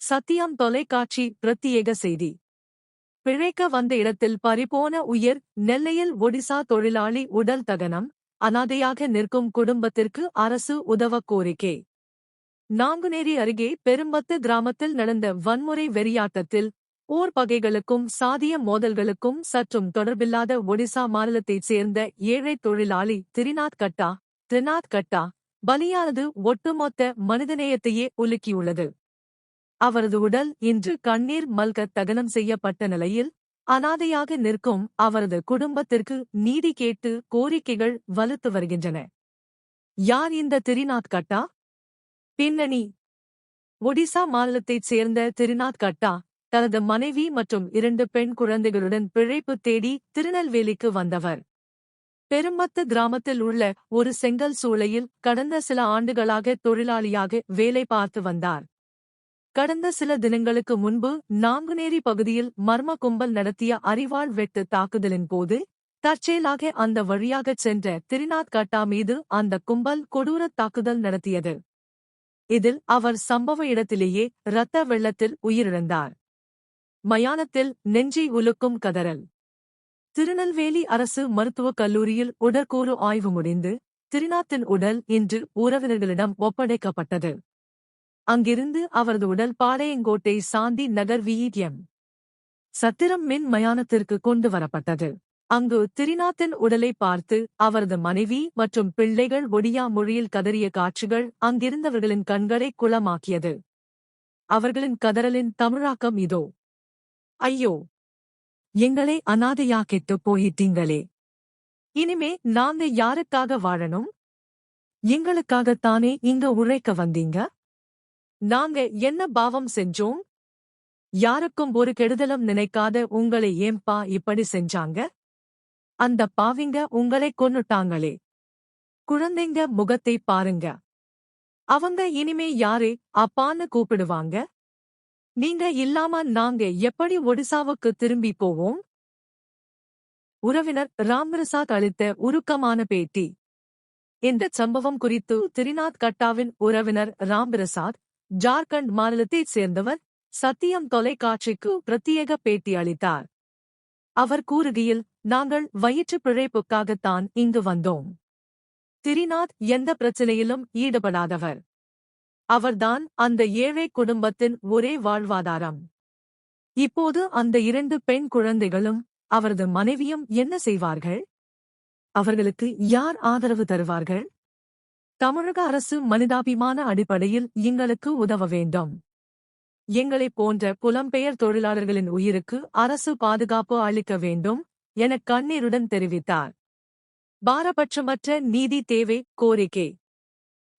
சத்தியம் தொலைக்காட்சி பிரத்யேக செய்தி. பிழைக்க வந்த இடத்தில் பறிபோன உயிர். நெல்லையில் ஒடிசா தொழிலாளி உடல் தகனம். அனாதையாக நிற்கும் குடும்பத்திற்கு அரசு உதவ கோரிக்கை. நாங்குநேரி அருகே பெரும்பத்து கிராமத்தில் நடந்த வன்முறை வெறியாட்டத்தில் போர் பகைகளுக்கும் சாதிய மோதல்களுக்கும் சற்றும் தொடர்பில்லாத ஒடிசா மாநிலத்தைச் சேர்ந்த ஏழை தொழிலாளி திரிநாத் கட்டா பலியானது ஒட்டுமொத்த மனிதநேயத்தையே உலுக்கியுள்ளது. அவரது உடல் இன்று கண்ணீர் மல்க தகனம் செய்யப்பட்ட நிலையில் அனாதையாக நிற்கும் அவரது குடும்பத்திற்கு நீதி கேட்டு கோரிக்கைகள் வலுத்து வருகின்றன. யார் இந்த திரிநாத் கட்டா? பின்னணி: ஒடிசா மாநிலத்தைச் சேர்ந்த திரிநாத் கட்டா தனது மனைவி மற்றும் 2 பெண் குழந்தைகளுடன் பிழைப்பு தேடி திருநெல்வேலிக்கு வந்தவர். பெரும்பத்து கிராமத்தில் உள்ள ஒரு செங்கல் சூளையில் கடந்த சில ஆண்டுகளாக தொழிலாளியாக வேலை பார்த்து வந்தார். கடந்த சில தினங்களுக்கு முன்பு நாங்குநேரி பகுதியில் மர்ம கும்பல் நடத்திய அரிவாள் வெட்டு தாக்குதலின் போது தற்செயலாக அந்த வழியாகச் சென்ற திரிநாத் கட்டா மீது அந்த கும்பல் கொடூரத் தாக்குதல் நடத்தியது. இதில் அவர் சம்பவ இடத்திலேயே இரத்த வெள்ளத்தில் உயிரிழந்தார். மயானத்தில் நெஞ்சை உலுக்கும் கதறல். திருநெல்வேலி அரசு மருத்துவக் கல்லூரியில் உடற்கூறு ஆய்வு முடிந்து திரிநாத்தின் உடல் இன்று உறவினர்களிடம் ஒப்படைக்கப்பட்டது. அங்கிருந்து அவரது உடல் பாளையங்கோட்டை சாந்தி நகர் விஇஎம் சத்திரம் மின் மயானத்திற்கு கொண்டு வரப்பட்டது. அங்கு திரிநாத்தின் உடலை பார்த்து அவரது மனைவி மற்றும் பிள்ளைகள் ஒடியா மொழியில் கதறிய காட்சிகள் அங்கிருந்தவர்களின் கண்களை குளமாக்கியது. அவர்களின் கதறலின் தமிழாக்கம் இதோ. ஐயோ, எங்களை அனாதையாக்கிட்டு போயிட்டீங்களே. இனிமே நாங்க யாருக்காக வாழணும்? எங்களுக்காகத்தானே இங்க உழைக்க வந்தீங்க. நாங்க என்ன பாவம் செஞ்சோம்? யாருக்கும் ஒரு கெடுதலும் நினைக்காத உங்களை ஏம்பா இப்படி செஞ்சாங்க? அந்த பாவிங்க உங்களை கொன்னுட்டாங்களே. குழந்தைங்க முகத்தை பாருங்க. அவங்க இனிமே யாரே அப்பான்னு கூப்பிடுவாங்க? நீங்க இல்லாம நாங்க எப்படி ஒடிசாவுக்கு திரும்பி போவோம்? உறவினர் ராம்பிரசாத் அளித்த உருக்கமான பேட்டி. இந்த சம்பவம் குறித்து திரிநாத் கட்டாவின் உறவினர் ராம்பிரசாத் ஜார்க்கண்ட் மாநிலத்தைச் சேர்ந்தவர் சத்தியம் தொலைக்காட்சிக்கு பிரத்யேக பேட்டி அளித்தார். அவர் கூறுகையில், நாங்கள் வயிற்று பிழைப்புக்காகத்தான் இங்கு வந்தோம். திரிநாத் எந்த பிரச்சனையிலும் ஈடுபடாதவர். அவர்தான் அந்த ஏழை குடும்பத்தின் ஒரே வாழ்வாதாரம். இப்போது அந்த 2 பெண் குழந்தைகளும் அவரது மனைவியும் என்ன செய்வார்கள்? அவர்களுக்கு யார் ஆதரவு தருவார்கள்? தமிழக அரசு மனிதாபிமான அடிப்படையில் எங்களுக்கு உதவ வேண்டும். எங்களைப் போன்ற புலம்பெயர் தொழிலாளர்களின் உயிருக்கு அரசு பாதுகாப்பு அளிக்க வேண்டும் என கண்ணீருடன் தெரிவித்தார். பாரபட்சமற்ற நீதி தேவை கோரிக்கை.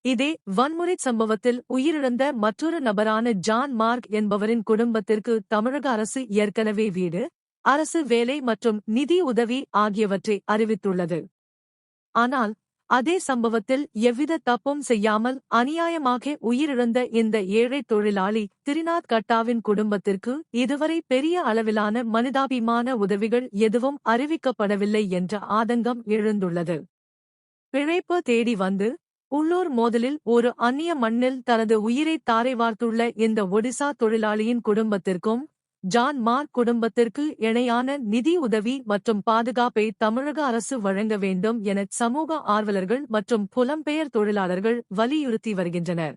இதே வன்முறை சம்பவத்தில் உயிரிழந்த மற்றொரு நபரான ஜான் மார்க் என்பவரின் குடும்பத்திற்கு தமிழக அரசு ஏற்கனவே வீடு, அரசு வேலை மற்றும் நிதி உதவி ஆகியவற்றை அறிவித்துள்ளது. ஆனால் அதே சம்பவத்தில் எவ்வித தப்பும் செய்யாமல் அநியாயமாக உயிரிழந்த இந்த ஏழை தொழிலாளி திரிநாத் கட்டாவின் குடும்பத்திற்கு இதுவரை பெரிய அளவிலான மனிதாபிமான உதவிகள் எதுவும் அறிவிக்கப்படவில்லை என்ற ஆதங்கம் எழுந்துள்ளது. பிழைப்பு தேடி வந்து உள்ளூர் மோதலில் ஒரு அந்நிய மண்ணில் தனது உயிரை தாரை வார்த்துள்ள இந்த ஒடிசா தொழிலாளியின் குடும்பத்திற்கும் ஜான் மார்க் குடும்பத்திற்கு இணையான நிதி உதவி மற்றும் பாதுகாப்பை தமிழக அரசு வழங்க வேண்டும் என சமூக ஆர்வலர்கள் மற்றும் புலம்பெயர் தொழிலாளர்கள் வலியுறுத்தி வருகின்றனர்.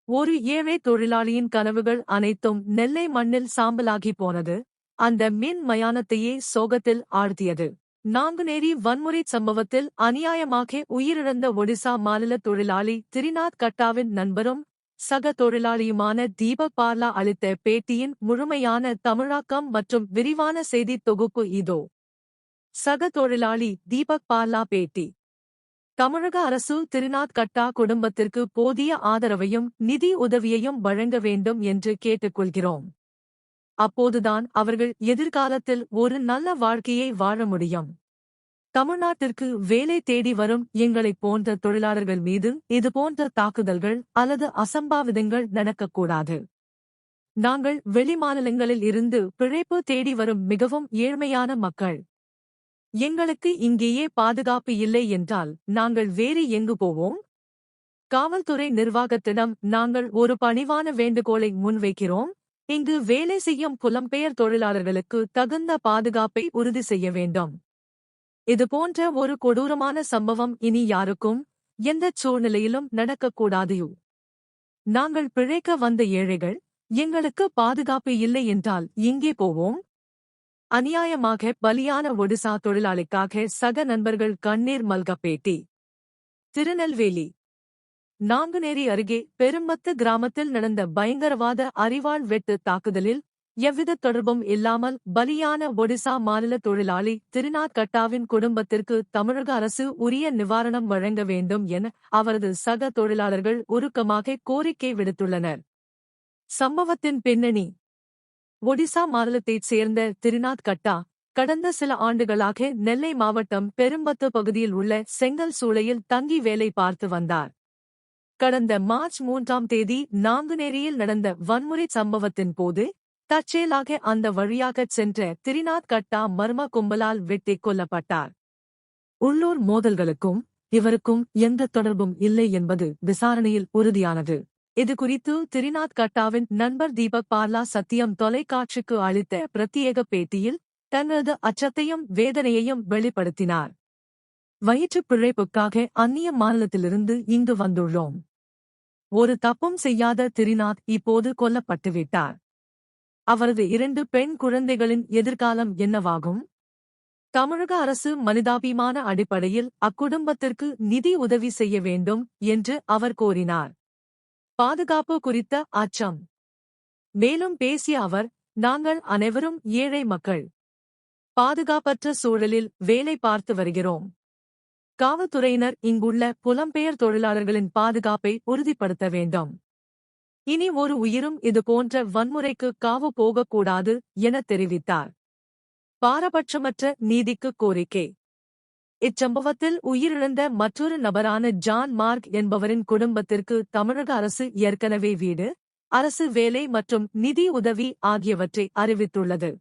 ஒரு ஏழை தொழிலாளியின் கனவுகள் அனைத்தும் நெல்லை மண்ணில் சாம்பலாகி போனது. அந்த மின் மயானத்தையே சோகத்தில் ஆழ்த்தியது. நாங்குநேரி வன்முறை சம்பவத்தில் அநியாயமாக உயிரிழந்த ஒடிசா மாநில தொழிலாளி திரிநாத் கட்டாவின் நண்பரும் சக தொழிலாளியுமான தீபக் பார்லா அளித்த பேட்டியின் முழுமையான தமிழாக்கம் மற்றும் விரிவான செய்தித் தொகுப்பு இதோ. சக தொழிலாளி தீபக் பார்லா பேட்டி. தமிழக அரசு திரிநாத் கட்டா குடும்பத்திற்கு போதிய ஆதரவையும் நிதி உதவியையும் வழங்க வேண்டும் என்று கேட்டுக்கொள்கிறோம். அப்போதுதான் அவர்கள் எதிர்காலத்தில் ஒரு நல்ல வாழ்க்கையை வாழ முடியும். தமிழ்நாட்டிற்கு வேலை தேடி வரும் எங்களைப் போன்ற தொழிலாளர்கள் மீது இதுபோன்ற தாக்குதல்கள் அல்லது அசம்பாவிதங்கள் நடக்கக்கூடாது. நாங்கள் வெளிமாநிலங்களில் இருந்து பிழைப்பு தேடி வரும் மிகவும் ஏழ்மையான மக்கள். எங்களுக்கு இங்கேயே பாதுகாப்பு இல்லை என்றால் நாங்கள் வேறு எங்கு போவோம்? காவல்துறை நிர்வாகத்திடம் நாங்கள் ஒரு பணிவான வேண்டுகோளை முன்வைக்கிறோம். இங்கு வேலை செய்யும் புலம்பெயர் தொழிலாளர்களுக்கு தகுந்த பாதுகாப்பை உறுதி செய்ய வேண்டும். இதுபோன்ற ஒரு கொடூரமான சம்பவம் இனி யாருக்கும் எந்தச் சூழ்நிலையிலும் நடக்கக்கூடாது. நாங்கள் பிழைக்க வந்த ஏழைகள், எங்களுக்கு பாதுகாப்பு இல்லை என்றால் எங்கே போவோம்? அநியாயமாக பலியான ஒடிசா தொழிலாளிக்காக சக நண்பர்கள் கண்ணீர் மல்க பேட்டி. திருநெல்வேலி நாங்குநேரி அருகே பெரும்பத்து கிராமத்தில் நடந்த பயங்கரவாத அரிவாள் வெட்டு தாக்குதலில் எவ்வித தொடர்பும் இல்லாமல் பலியான ஒடிசா மாநில தொழிலாளி திரிநாத் கட்டாவின் குடும்பத்திற்கு தமிழக அரசு உரிய நிவாரணம் வழங்க வேண்டும் என அவரது சக தொழிலாளர்கள் உருக்கமாக கோரிக்கை விடுத்துள்ளனர். சம்பவத்தின் பின்னணி: ஒடிசா மாநிலத்தைச் சேர்ந்த திரிநாத் கட்டா கடந்த சில ஆண்டுகளாக நெல்லை மாவட்டம் பெரும்பத்து பகுதியில் உள்ள செங்கல் சூளையில் தங்கி வேலை பார்த்து வந்தார். கடந்த மார்ச் 3ஆம் தேதி நாங்குநேரியில் நடந்த வன்முறை சம்பவத்தின் போது தற்செயலாக அந்த வழியாகச் சென்ற திரிநாத் கட்டா மர்ம கும்பலால் வெட்டிக் கொல்லப்பட்டார். உள்ளூர் மோதல்களுக்கும் இவருக்கும் எந்த தொடர்பும் இல்லை என்பது விசாரணையில் உறுதியானது. இதுகுறித்து திரிநாத் கட்டாவின் நண்பர் தீபக் பார்லா சத்தியம் தொலைக்காட்சிக்கு அளித்த பிரத்யேக பேட்டியில் தனது அச்சத்தையும் வேதனையையும் வெளிப்படுத்தினார். வயிற்றுப் பிழைப்புக்காக அந்நிய மாநிலத்திலிருந்து இங்கு வந்துள்ளோம். ஒரு தப்பும் செய்யாத திரிநாத் இப்போது கொல்லப்பட்டுவிட்டார். அவரது 2 பெண் குழந்தைகளின் எதிர்காலம் என்னவாகும்? தமிழக அரசு மனிதாபிமான அடிப்படையில் அக்குடும்பத்திற்கு நிதி உதவி செய்ய வேண்டும் என்று அவர் கோரினார். பாதுகாப்பு குறித்த அச்சம். மேலும் பேசிய அவர், நாங்கள் அனைவரும் ஏழை மக்கள். பாதுகாப்பற்ற சூழலில் வேலை பார்த்து வருகிறோம். காவல்துறையினர் இங்குள்ள புலம்பெயர் தொழிலாளர்களின் பாதுகாப்பை உறுதிப்படுத்த வேண்டும். இனி ஒரு உயிரும் இதுபோன்ற வன்முறைக்கு காவு போகக்கூடாது என தெரிவித்தார். பாரபட்சமற்ற நீதிக்கு கோரிக்கை. இச்சம்பவத்தில் உயிரிழந்த மற்றொரு நபரான ஜான் மார்க் என்பவரின் குடும்பத்திற்கு தமிழக அரசு ஏற்கனவே வீடு, அரசு வேலை மற்றும் நிதி உதவி ஆகியவற்றை அறிவித்துள்ளது.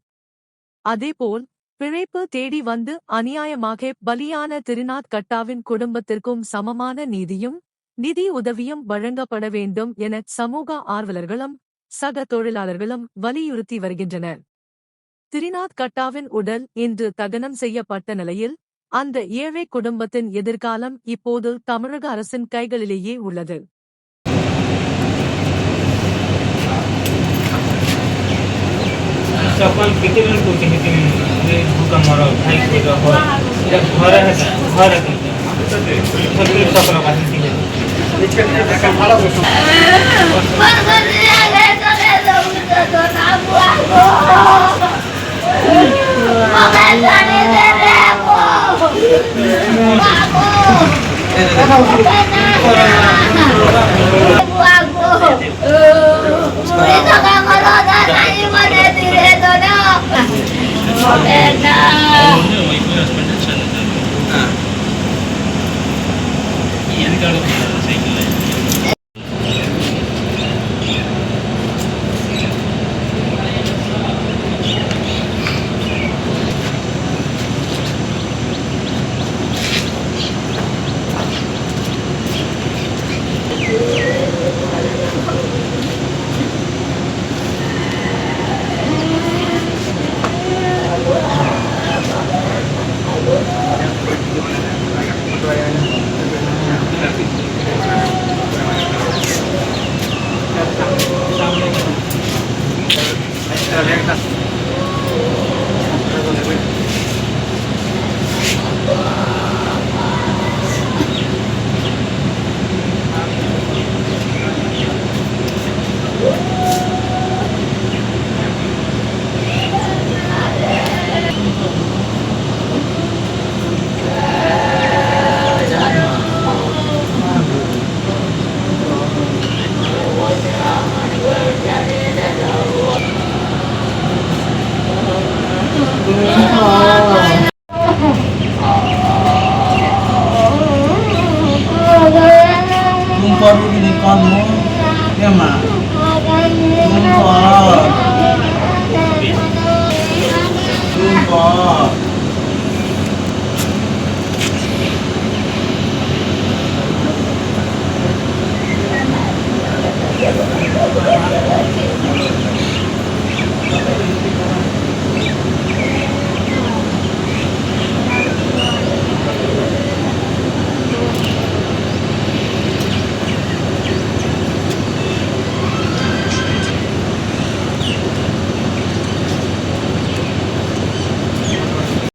அதேபோல் பிழைப்பு தேடி வந்து அநியாயமாக பலியான திரிநாத் கட்டாவின் குடும்பத்திற்கும் சமமான நீதியும் நிதி உதவியும் வழங்கப்பட வேண்டும் என சமூக ஆர்வலர்களும் சக தொழிலாளர்களும் வலியுறுத்தி வருகின்றனர். திரிநாத் கட்டாவின் உடல் இன்று தகனம் செய்யப்பட்ட நிலையில் அந்த ஏழை குடும்பத்தின் எதிர்காலம் இப்போது தமிழக அரசின் கைகளிலேயே உள்ளது. सफल किती वेळ होते किती भूकंप मारा भाई को जब घर है सगळी सफल बाकी Gracias.